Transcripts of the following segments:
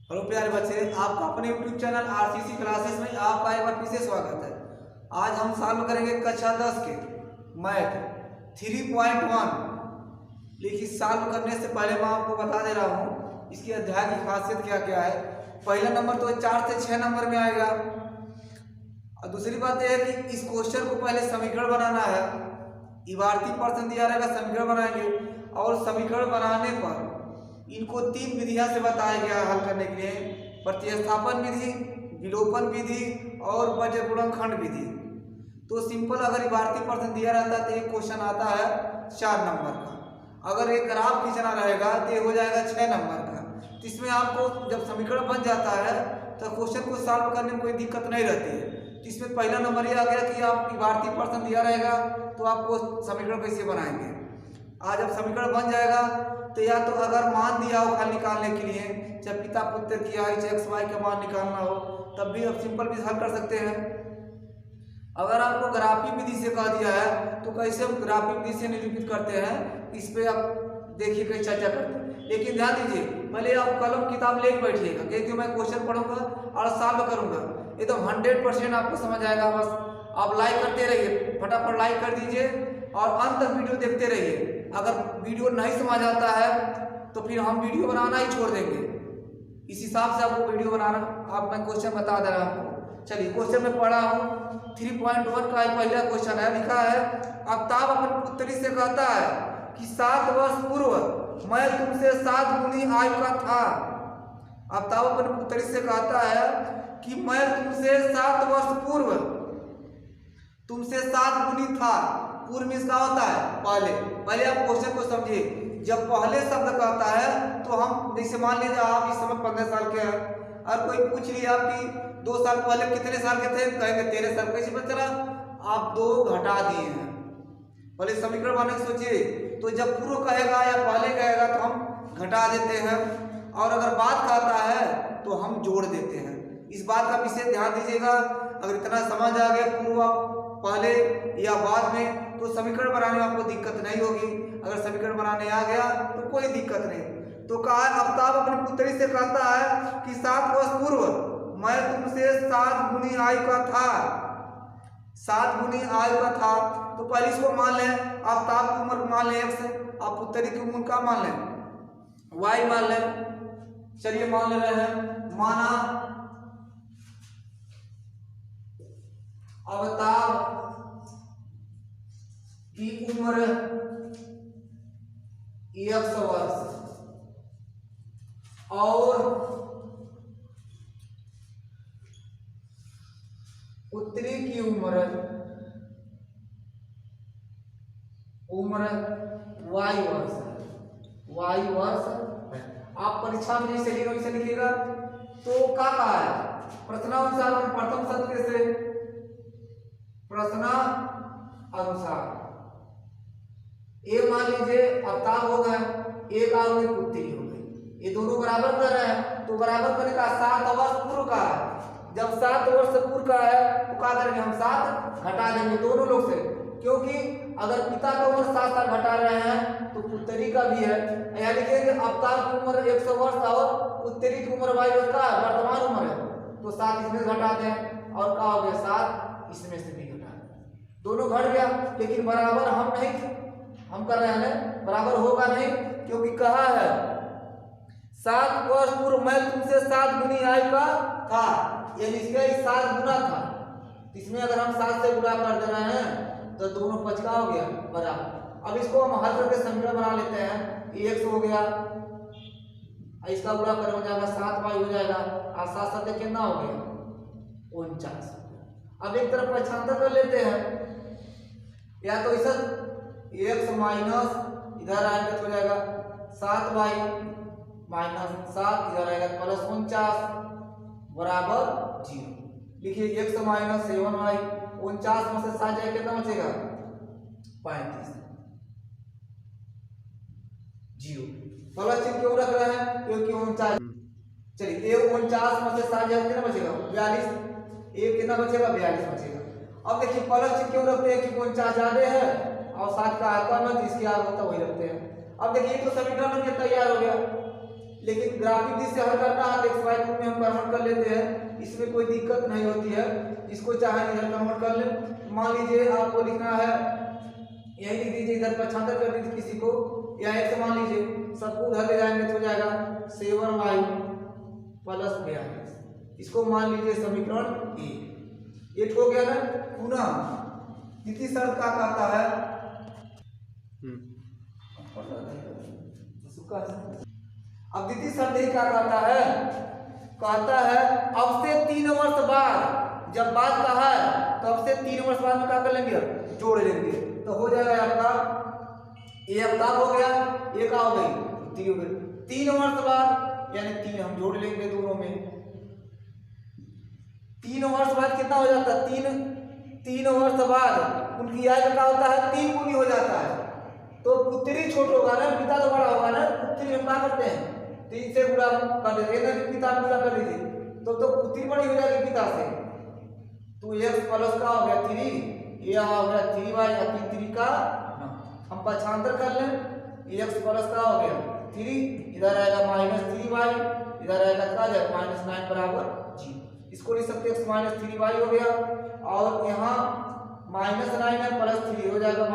Hello प्यारे बच्चे, आपका अपने YouTube चैनल आरसीसी क्लासेस में आपका एक बार फिर से स्वागत है। आज हम सॉल्व करेंगे कक्षा 10 के मैथ 3.1। लेकिन सॉल्व करने से पहले मैं आपको बता दे रहा हूँ इसकी अध्याय की खासियत क्या क्या है। पहला नंबर तो 4 से 6 नंबर में आएगा। और दूसरी बात यह है कि इस क्वेश्चन को पहले समीकरण बनाना है। इबारती प्रश्न दिया रहेगा, समीकरण बनाएंगे और समीकरण बनाने पर इनको 3 विधियां से बताया गया हल करने के लिए: प्रतिस्थापन विधि, विलोपन विधि और बज्र गुणनखंड विधि। तो सिंपल अगर इबारती प्रश्न दिया रहता तो एक क्वेश्चन आता है 4 नंबर का। अगर एक ग्राफ खींचना रहेगा तो ये हो जाएगा 6 नंबर का। तो इसमें आपको जब समीकरण बन जाता है तो क्वेश्चन को सॉल्व करने में कोई दिक्कत नहीं रहती है। तो इसमें पहला नंबर ये आ गया कि आप इबारती प्रश्न दिया रहेगा तो आपको समीकरण कैसे बनाएंगे। आज जब समीकरण बन जाएगा तो या तो अगर मान दिया हो हल निकालने के लिए, चाहे पिता पुत्र की आयु, चाहे एक्स वाई का मान निकालना हो, तब भी आप सिंपल भी हल कर सकते हैं। अगर आपको ग्राफी विधि से कह दिया है तो कैसे हम ग्राफी विधि से निरूपित करते हैं, इस पे आप देखिए कहीं चर्चा करते हैं। लेकिन ध्यान दीजिए, पहले आप कलम किताब लेके बैठिएगा क्योंकि मैं क्वेश्चन पढ़ूंगा और सॉल्व करूंगा, एकदम 100% आपको समझ आएगा। बस आप लाइक करते रहिए, फटाफट लाइक कर दीजिए और अंत तक वीडियो देखते रहिए। अगर वीडियो नहीं समझ आता है तो फिर हम वीडियो बनाना ही छोड़ देंगे। इस हिसाब से आपको वीडियो बनाना, आप मैं क्वेश्चन बता दे रहा हूँ आपको। चलिए क्वेश्चन में पढ़ा हूँ 3.1 का पहला क्वेश्चन है। लिखा है, आफ्ताब अपनी पुत्री से कहता है कि 7 वर्ष पूर्व मैं तुमसे 7 गुनी आयु का था। आफ्ताब अपनी पुत्री से कहता है कि मैं तुमसे 7 वर्ष पूर्व तुमसे 7 गुनी था। पूर्व में इसका होता है पहले आप क्वेश्चन को समझिए। जब पहले शब्द कहता है तो हम जैसे मान लीजिए आप इस समय 15 साल के हैं और कोई पूछ लिया आपकी 2 साल पहले कितने साल के थे, कहेंगे 13 साल। कैसे पता चला? आप 2 घटा दिए हैं। पहले समीकरण बनाने की सोचिए, तो जब पूर्व कहेगा या पहले कहेगा तो हम घटा देते हैं, और अगर बात कहता है तो हम जोड़ देते हैं। इस बात का विशेष ध्यान दीजिएगा। अगर इतना समझ आ गया पूर्व पहले या बाद में, तो समीकरण बनाने में आपको दिक्कत नहीं होगी। अगर समीकरण बनाने आ गया तो कोई दिक्कत नहीं। तो कहा, आफ्ताब अपनी पुत्री से कहता है कि 7 वर्ष पूर्व मैं तुमसे 7 गुनी आयु का था। 7 गुनी आयु का था। तो पहले इसको मान लें, आफ्ताब की उम्र मान लें x, आप पुत्री की उम्र का मान लें y मान लें। चलिए मान ले रहे हैं, माना आफ्ताब की उम्र 1 वर्ष और पुत्री की उम्र y वर्ष है। आप परीक्षा में जैसे लिखिएगा तो क्या कहा है, प्रश्नानुसार और प्रथम सत्र से प्रश्नानुसार ये मान लीजिए आफ्ताब हो गए, एक और पुत्री हो गई, ये दोनों बराबर कर रहे हैं। तो बराबर करने का 7 वर्ष पूर्व का है। जब 7 वर्ष पूर्व का है तो क्या करेंगे, हम 7 घटा देंगे दोनों लोग से, क्योंकि अगर पिता का उम्र 7 साल घटा रहे हैं तो पुत्री का भी है। यहाँ लिखेंगे आफ्ताब की उम्र 100 वर्ष और पुत्री की उम्र y वर्ष का वर्तमान उम्र है, तो 7 इसमें घटा दें और क्या हो गया, 7 इसमें से भी घटा दें, दोनों घट गया। लेकिन बराबर हम कर रहे हैं, बराबर होगा नहीं, क्योंकि कहा है 7 वर्ष पूर्व मैं तुमसे 7 गुनी आयु का था, यानी इसका 7 गुना था। इसमें अगर हम 7 से गुणा कर दे रहे हैं तो दोनों 5 का हो गया बराबर। अब इसको हम हल करके समीकरण बना लेते हैं। ये x हो गया, इसका गुणा कर हो जाएगा 7y हो जाएगा, और 7 7 कितना हो गया 49। अब एक तरफ पक्षांतर कर लेते हैं, या तो इसे x माइनस इधर आएगा तो हो जाएगा 7y माइनस 7 इधर आएगा प्लस 49 बराबर 0। लिखिए x माइनस 7y, 49 में से 7 जाए कितना बचेगा 35, 0। प्लस चिन्ह क्यों रख रहे हैं, क्योंकि 49। चलिए 49 में से 7 जाए कितना बचेगा 42, एक कितना बचेगा 42 बचेगा। अब देखिए प्लस चिन्ह क्यों रखते हैं, कि 49 ज्यादा है और 7 का आधा में जिसके आगे होता वही रखते हैं। अब देखिए तो समीकरण में तैयार हो गया। लेकिन ग्राफिक दृष्टि से हल करना है तो xy रूप में हम कन्वर्ट कर लेते हैं, इसमें कोई दिक्कत नहीं होती है। इसको चाहे इधर कन्वर्ट कर ले। मान लीजिए आपको लिखना है, यही लिख दीजिए, इधर पक्षांतर कर दीजिए किसी को, या x मान लीजिए, सबको उधर ले जाएंगे तो हो जाएगा 7y प्लस 42। इसको मान लीजिए समीकरण एक हो गया ना। पुनः द्वितीय शर्त क्या कहता है, अब द्वितीय शर्त क्या कहता है, कहता है अब से 3 वर्ष बाद, जब बाद का है तो अब से 3 वर्ष बाद में क्या कर लेंगे, जोड़ लेंगे, तो हो जाएगा आपका ये अब हो गया, ये का हो गई 3 हो गई। 3 वर्ष बाद यानी 3 हम जोड़ लेंगे दोनों में, 3 वर्ष बाद कितना हो जाता है, 3 वर्ष बाद उनकी आयु क्या होता है, 3 गुनी हो जाता है। तो पुत्री छोट होगा ना, पिता तो बड़ा होगा ना, पुत्री हम क्या करते हैं 3 से गुणा कर देते हैं, पिता गुणा कर दीजिए तो पुत्री बड़ी हो जाएगी पिता से। तो x प्लस का हो गया 3, ये हो गया 3y या 3 का हम पक्षांतर कर लें, x प्लस का हो गया 3, इधर आएगा -3y, इधर आएगा क्या जाएगा -9 बराबर 0। इसको लिख सकते हैं x -3y हो गया, और यहाँ -9 है प्लस 3 हो जाएगा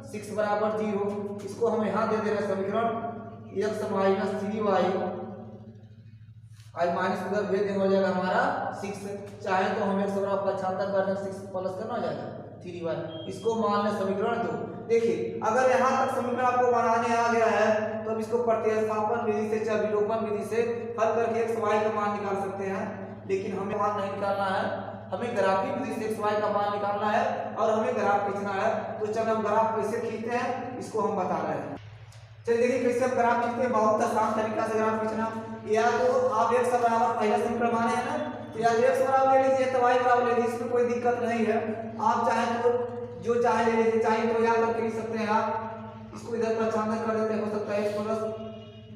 -6 बराबर 0। इसको हम यहाँ दे दे रहे हैं समीकरण x -3y, आई माइनस उधर भेज देंगे, हो जाएगा हमारा 6। चाहे तो हम x बराबर पक्षांतर कर दें, 6 प्लस करना हो जाएगा 3y। इसको मान लें समीकरण 2। देखिए अगर यहाँ तक समीकरण आपको बनाने आ गया है तो अब इसको प्रतिस्थापन विधि से, चर विलोपन विधि से हल करके x y का मान निकाल सकते हैं। लेकिन हमें मान नहीं निकालना है, हमें ग्राफिक विधि से x y का मान निकालना है और हमें ग्राफ खींचना है। तो चलो हम ग्राफ कैसे खींचते हैं इसको हम बता रहे हैं। चलिए देखिए कैसे हम ग्राफ खींचते हैं, बहुत आसान तरीका से ग्राफ खींचना। या तो आप x बराबर पहला समीकरण माने हैं ना, तो या x बराबर ले लीजिए तो y बराबर ले लीजिए, इसमें कोई दिक्कत नहीं है। आप चाहे तो जो चाहे ले लीजिए, चाहे तो या करके लिख सकते हैं आप। इसको इधर पक्षांतर कर देते हैं, हो सकता है x प्लस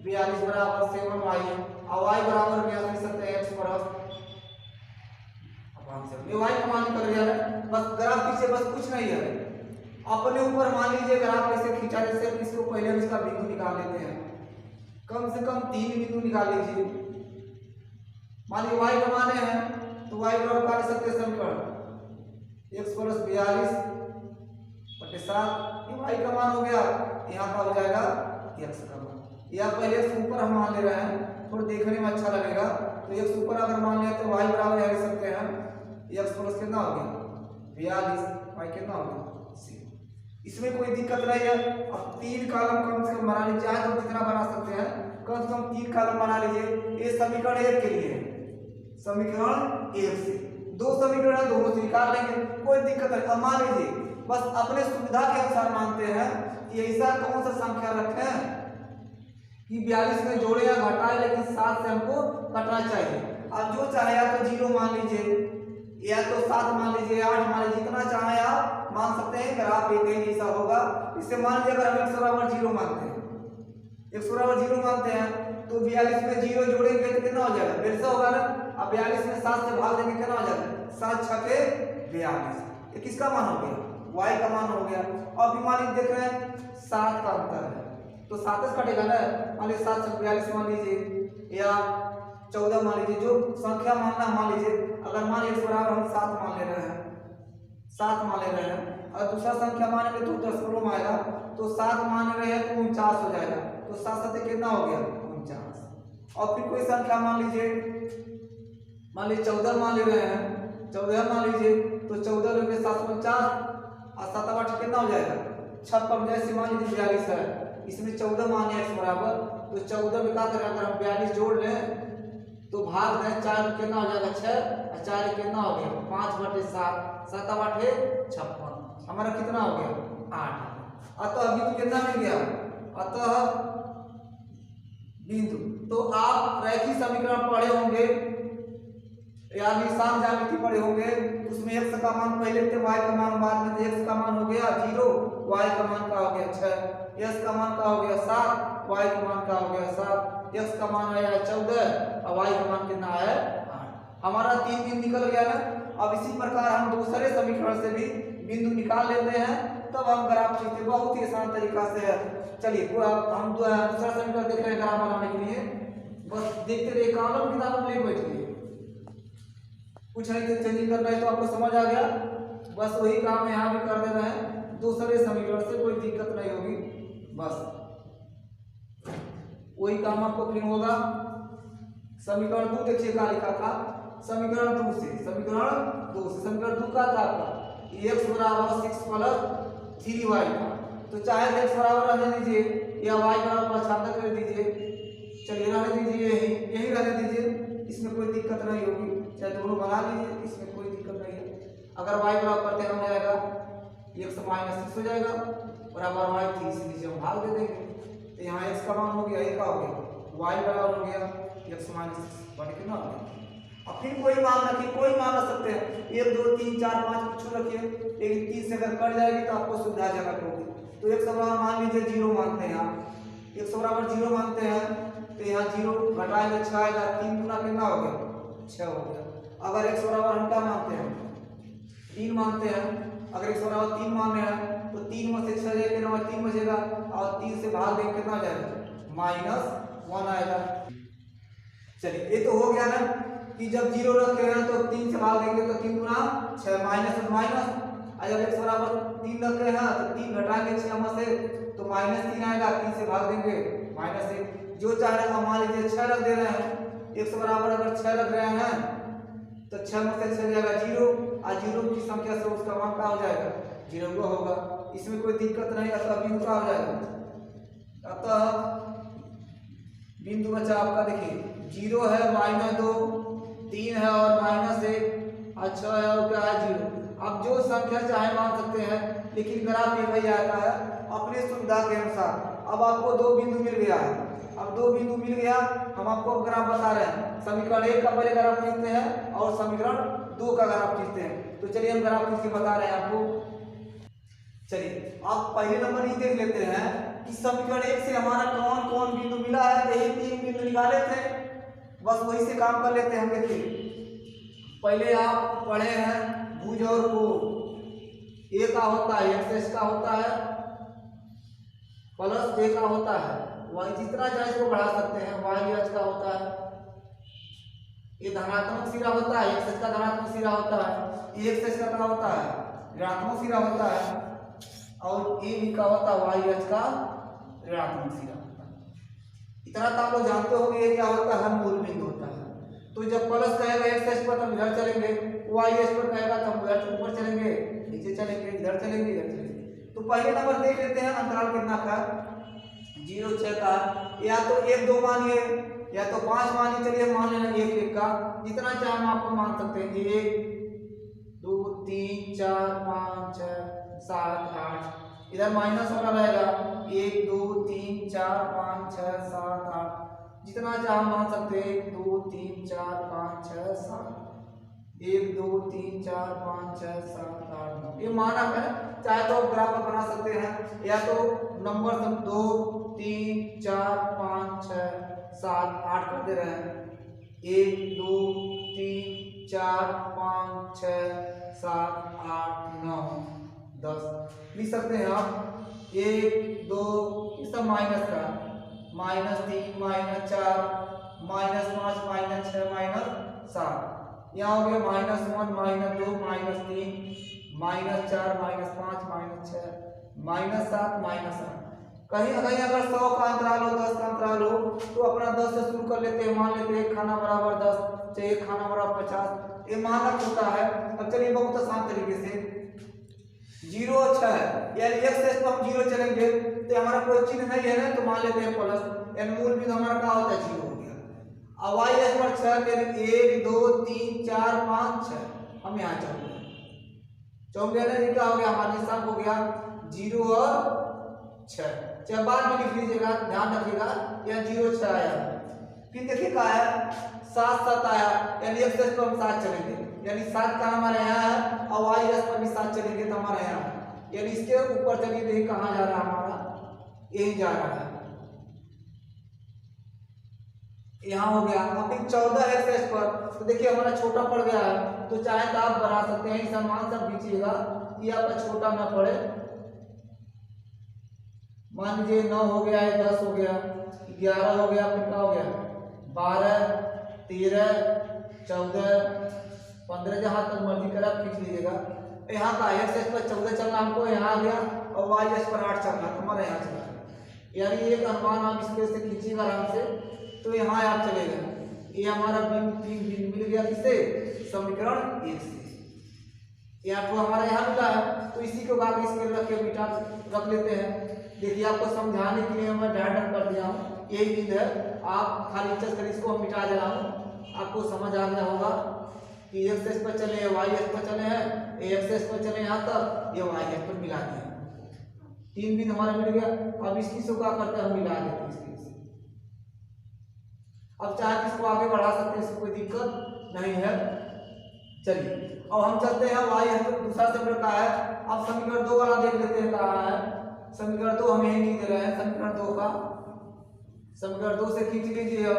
42 बराबर 7y और y बराबर क्या लिख सकते हैं x प्लस, ये y का मान कर दिया है। बस ग्राफ खींचे, बस कुछ नहीं है। अपने ऊपर मान लीजिए ग्राफ कैसे खींचा, जैसे इसको पहले हम इसका बिंदु निकाल लेते हैं, कम से कम 3 बिंदु निकाल लीजिए। मान लीजिए y का मान है तो y बराबर कर सकते हैं समीकरण x प्लस 42 बटे 7, ये y का मान हो गया, यहाँ का हो जाएगा x का मान। या पहले x ऊपर हम मान ले रहे हैं, थोड़ा देखने में अच्छा लगेगा, तो x ऊपर अगर मान लिया तो y बराबर ले सकते हैं x प्लस कितना हो गया 42, y कितना हो गया 6। इसमें कोई दिक्कत नहीं है। अब 3 कॉलम कम से कम बना लीजिए, चाहे तो जितना बना सकते हैं, कम से कम 3 कॉलम बना लीजिए। ये समीकरण 1 के लिए, समीकरण 1 से 2 समीकरण है, दोनों से निकाल लेंगे, कोई दिक्कत नहीं। अब मान लीजिए बस अपने सुविधा के अनुसार मानते हैं कि ऐसा कौन सा संख्या रखें कि 42 में जोड़े या घटाए, लेकिन 7 से हमको कटना चाहिए। अब जो चाहे या तो 0 मान लीजिए, या तो 7 मान लीजिए, 8 मान लीजिए, जितना चाहे आप मान सकते हैं। ग्राफ एक ही जैसा होगा। इससे मान लीजिए अगर हम x बराबर 0 मानते हैं, x बराबर 0 मानते हैं तो 42 में 0 जोड़ेंगे तो कितना हो जाएगा 42 होगा ना। अब 42 में 7 से भाग देंगे कितना हो जाएगा 7 छके 42। ये किसका मान हो गया, y का मान हो गया। और भी मान लीजिए देख रहे हैं 7 का अंतर है तो 7 से कटेगा ना। मान लीजिए 7 छके 42 मान लीजिए, या 14 मान लीजिए, जो संख्या मानना मान लीजिए। अगर मान लीजिए x बराबर हम 7 मान ले रहे हैं, 7 मान ले रहे हैं, और दूसरा संख्या मानेंगे तो दशमलव में आएगा, तो 7 मान रहे हैं तो 49 हो जाएगा। तो 7 7 कितना हो गया 49। और फिर कोई संख्या मान लीजिए, मान लीजिए 14 मान ले रहे हैं, 14 मान लीजिए, तो 14 लोगे 749 और 7 8 कितना हो जाएगा 56। जैसे मान लीजिए 42 है, इसमें 14 मान है x बराबर, तो 14 में क्या करें, अगर हम 42 जोड़ लें तो भाग दें 4 कितना हो जाएगा 6 और 4 कितना हो गया 5 बटे 7, 7 8 56, हमारा कितना हो गया 8। अतः बिंदु कितना मिल गया, अतः बिंदु। तो आप रैखिक समीकरण पढ़े होंगे या निशान ज्यामिति पढ़े होंगे, उसमें x का मान पहले थे, y का मान बाद में, x का मान हो गया 0, y का मान का हो गया 6, s का मान का हो गया 7, y का मान का हो गया 7, x का मान आया 14 और y का मान कितना है 8। हमारा 3 बिंदु निकल गया ना। अब इसी प्रकार हम दूसरे समीकरण से भी बिंदु निकाल लेते हैं, तब हम ग्राफ खींचते बहुत ही आसान तरीका से है। चलिए हम दूसरा समीकरण देख रहे हैं ग्राफ बनाने के लिए। बस देखते रहिए, कॉलम किताब ले बैठिए, कुछ नहीं तो चेंजिंग करना है तो आपको समझ आ गया। बस वही काम यहाँ भी कर देना है, दूसरे समीकरण से कोई दिक्कत नहीं होगी, बस वही काम आपको फिर होगा। समीकरण 2 देखिए क्या लिखा था, समीकरण 2 से, समीकरण 2 का था आपका x बराबर 6 प्लस 3y था, तो चाहे x बराबर रहने दीजिए या y बराबर 75 कर दीजिए, चलिए रहने दीजिए, यही रहने दीजिए, इसमें कोई दिक्कत नहीं होगी, चाहे दोनों बना लीजिए, इसमें कोई दिक्कत नहीं है। अगर y बराबर करते हो जाएगा x माइनस 6 हो जाएगा बराबर y, 3 से नीचे हम भाग दे देंगे, तो यहाँ x का मान हो गया, ये का हो गया y बराबर हो गया x माइनस 6 बन के ना हो गया। अब फिर कोई मान रखिए, कोई मान रख सकते हैं, 1 2 3 4 5 कुछ रखिए, लेकिन 3 से अगर कट जाएगी तो आपको सुविधाजनक होगी। तो x बराबर मान लीजिए 0 मानते हैं आप, x बराबर 0 मानते हैं, तो यहाँ 0 घटाएंगे 6 आएगा, 3 गुना कितना हो गया 6 हो गया। अगर x बराबर हम क्या मानते हैं 3 मानते हैं, अगर x बराबर 3 मान रहे हैं तो 3 में से 6 जाएगा कितना 3 बचेगा, और 3 से भाग देंगे कितना जाएगा -1 आएगा। चलिए ये तो हो गया ना कि जब 0 रखे हैं तो 3 से भाग देंगे तो 3 गुना 6 माइनस माइनस, और जब x बराबर 3 रखे हैं तो 3 घटाएंगे 6 में से तो -3 आएगा, 3 से भाग देंगे -1, जो चाह रहे हैं मान लीजिए 6 रख दे रहे हैं, x बराबर अगर 6 रख रहे हैं तो 6 में से 6 जाएगा 0, और 0 की संख्या से उसका मान क्या हो जाएगा 0 को होगा, इसमें कोई दिक्कत नहीं, अतः बिंदु का हो जाएगा। अतः बिंदु बचा आपका देखिए 0 है -2, 3 है और -1, अच्छा है और क्या है 0। आप जो संख्या चाहे मान सकते हैं, लेकिन ग्राफ एक ही आता है अपने सुविधा के अनुसार। अब आपको 2 बिंदु मिल गया है, अब 2 बिंदु मिल गया, हम आपको ग्राफ बता रहे हैं, समीकरण 1 का पहले ग्राफ खींचते हैं और समीकरण 2 का ग्राफ खींचते हैं। तो चलिए हम ग्राफ खींच के बता रहे हैं आपको। चलिए आप पहले नंबर ये देख लेते हैं कि समीकरण 1 से हमारा कौन कौन बिंदु मिला है, तो यही 3 बिंदु निकाले थे, बस वही से काम कर लेते हैं। हम देखिए पहले आप पढ़े हैं भुज और कोण, ए का होता है एक्स का होता है प्लस ए का होता है वाई, जितना चाहे इसको बढ़ा सकते हैं, वाई एच का होता है, ये धनात्मक सिरा होता है, एक्स का धनात्मक सिरा होता है, ए एक्स का क्या होता है ऋणात्मक सिरा होता है, और ए बी का होता है वाई एच का ऋणात्मक सिरा होता है। इतना तो आप लोग जानते होंगे ये क्या होता है मूल बिंदु होता है। तो जब प्लस कहेगा एक्स पर तो हम इधर चलेंगे, वाई एच पर कहेगा तो हम उधर ऊपर चलेंगे, नीचे चलेंगे, इधर चलेंगे, इधर चलेंगे। तो पहले नंबर देख लेते हैं, अंतराल कितना था 0 6 का, या तो 1 2 मानिए या तो 5 मानिए, चलिए मान लेना 1 1 का, जितना चाहे हम आपको मान सकते हैं 1 2 3 4 5 6 7 8, इधर माइनस वाला रहेगा 1 2 3 4 5 6 7 8, जितना चाहे मान सकते हैं 1 2 3 4 5 6 7, 1 2 3 4 5 6 7 8 9, ये मानक है। चाहे तो ग्राफ बना सकते हैं, या तो नंबर 2 3 4 5 6 7 8 कर दे रहे हैं, 1 2 3 4 5 6 7 8 9 10 लिख सकते हैं आप। 1 2 ये सब माइनस का, -3 -4 -5 -6 -7, यहाँ हो गया -1 -2 -3 -4 -5 -6 -7 -8। कहीं कहीं अगर 100 का अंतराल हो 10 का अंतराल हो तो अपना 10 से शुरू कर लेते हैं, मान लेते हैं 1 खाना बराबर 10, चाहे 1 खाना बराबर 50, ये मानक होता है। अब चलिए बहुत आसान तरीके से 0 6 यानी x से तो हम 0 चलेंगे तो हमारा कोई चिन्ह नहीं है ना, तो मान लेते हैं प्लस, यानी मूल बिंदु हमारा क्या होता है 0 हो गया। अब y एच पर 6 यानी 1 2 3 4 5 6, हम यहाँ चौक गया ना, ये क्या हो गया हमारा निशान हो गया 0 और 6, चाहे बाद में लिख लीजिएगा, ध्यान रखिएगा, या 0 6 आया। फिर देखिए क्या आया 7 7 आया, यानी x पर हम 7 चलेंगे, यानी 7 का हमारे यहाँ है, और y एच पर भी 7 चलेंगे तो हमारे यहाँ, यानी इसके ऊपर चलिए देखिए कहाँ जा रहा है हमारा, यही जा रहा है, यहाँ हो गया। अब फिर 14 एक्स पर तो देखिए हमारा छोटा पड़ गया है, तो चाहे तो आप बढ़ा सकते हैं, इस मान सब खींचिएगा कि आपका छोटा ना पड़े। मान लीजिए 9 हो गया है, 10 हो गया, 11 हो गया, फिर क्या हो गया 12, 13, 14, 15 जहाँ तक मर्जी कर आप खींच लीजिएगा। यहाँ का एक्स एक्स पर 14 चलना हमको, यहाँ आ गया, और वाई एक्स पर 8 चलना हमारा यहाँ चला। यानी एक अनुमान आप इसके से खींचिएगा आराम से, तो यहाँ आप चलेगा। ये हमारा बिंदु 3 बिंदु मिल गया किससे? समीकरण 1 से। यहाँ तो हमारा यहाँ मिला है, तो इसी को आगे इसके रख के मिटा रख लेते हैं। देखिए आपको समझाने के लिए मैं डायग्राम कर दिया हूँ, यही बिंदु है। आप खाली चल कर इसको मिटा दे रहा हूँ, आपको समझ आ गया होगा कि एक्स एक्स पर चले, वाई एक्स पर चले हैं, एक्स एक्स पर चले यहाँ तक, ये वाई एक्स पर मिला दिया। 3 बिंदु हमारा मिल गया। अब इसकी से क्या करते हैं, हम मिला देते हैं इसकी से। अब चाहे इसको आगे बढ़ा सकते हैं, इसको कोई दिक्कत नहीं है। चलिए अब हम चलते हैं, वाई है तो दूसरा समीकरण का है। अब समीकरण 2 वाला देख लेते हैं कहाँ है। समीकरण 2 हमें नहीं दे रहे हैं, समीकरण 2 का, समीकरण 2 से खींच लीजिए। अब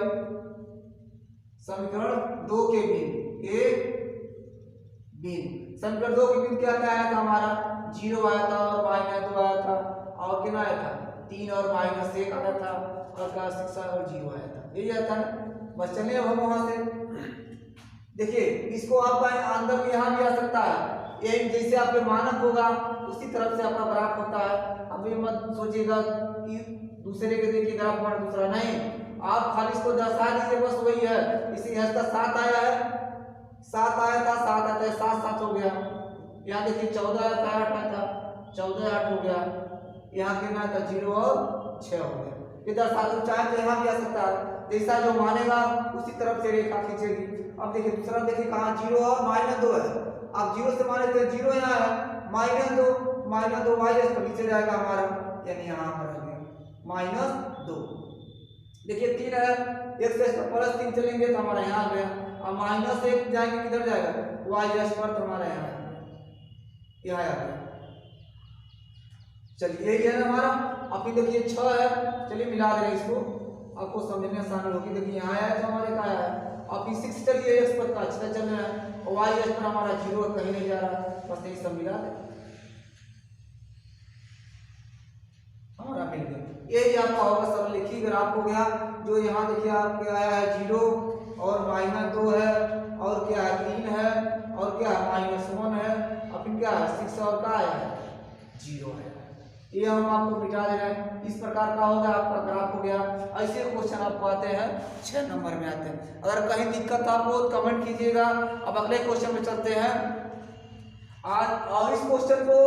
समीकरण 2 के बिंदु समीकरण 2 के बिंदु क्या क्या आया था हमारा? 0 आया था और -2 आया था, और कितना आया था? 3 और -1 आया था, और का 6 और 0 आया था। यही आया था ना। बस चलिए अब हम वहां से देखिए, इसको आप अंदर भी यहाँ भी आ सकता है। ये जैसे आपके मानक होगा उसी तरफ से आपका ग्राफ होता है। अब ये मत सोचिएगा कि दूसरे के देखिए ग्राफ हमारा दूसरा नहीं, आप खाली इसको दर्शा दीजिए, बस वही है। इसी हंस का 7 आया है, 7 आया था, 7 आता है, 7 7 हो गया। यहाँ देखिए 14 आया था, 8 आया था, 14 8 हो गया। यहाँ कितना था? 0 और 6 हो गया। इधर साथ चाहे तो यहाँ भी आ सकता है, जैसा जो मानेगा उसी तरफ से रेखा खींचेगी। अब देखिए दूसरा देखिए कहाँ 0 और -2 है। अब 0 से माने तो 0 यहाँ है, -2 वाई एक्स पर नीचे जाएगा हमारा, यानी यहाँ पर आ गया -2। देखिए 3 है, एक्स एक्स पर +3 चलेंगे तो हमारा यहाँ आ गया। अब -1 जाएंगे किधर जाएगा? वाई एक्स पर, तो हमारा यहाँ आ गया। चलिए यही है ना हमारा। अब देखिए 6 है, चलिए मिला दे रहे हैं इसको, आपको समझने आसानी होगी। देखिए यहाँ आया तो हमारे कहा है। अब 6 चलिए, एक्स पर का अच्छा चल रहा है, और वाई एक्स पर हमारा 0 कहीं नहीं जा रहा, बस यही सब मिला दे हमारा मिल गया। यही आपका होगा सरल लिखी ग्राफ हो गया। जो यहाँ देखिए आपके आया है 0 और -2 है, और क्या है 3 है, और क्या है -1 है, और फिर क्या है 6 और क्या आया है 0 है। ये हम आपको मिटा दे रहे हैं। इस प्रकार का होगा आपका ग्राफ हो गया। ऐसे क्वेश्चन आपको आते हैं 6 नंबर में आते हैं। अगर कहीं दिक्कत आपको कमेंट कीजिएगा। अब अगले क्वेश्चन में चलते हैं। आज इस क्वेश्चन को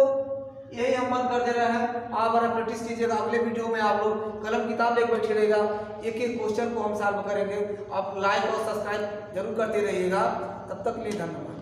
यही हम बंद कर दे रहे हैं। आप अगर प्रैक्टिस कीजिएगा, अगले वीडियो में आप लोग कलम किताब लेकर बैठे रहेगा, एक एक क्वेश्चन को हम सॉल्व करेंगे। आप लाइक और सब्सक्राइब जरूर करते रहिएगा। तब तक के लिए धन्यवाद।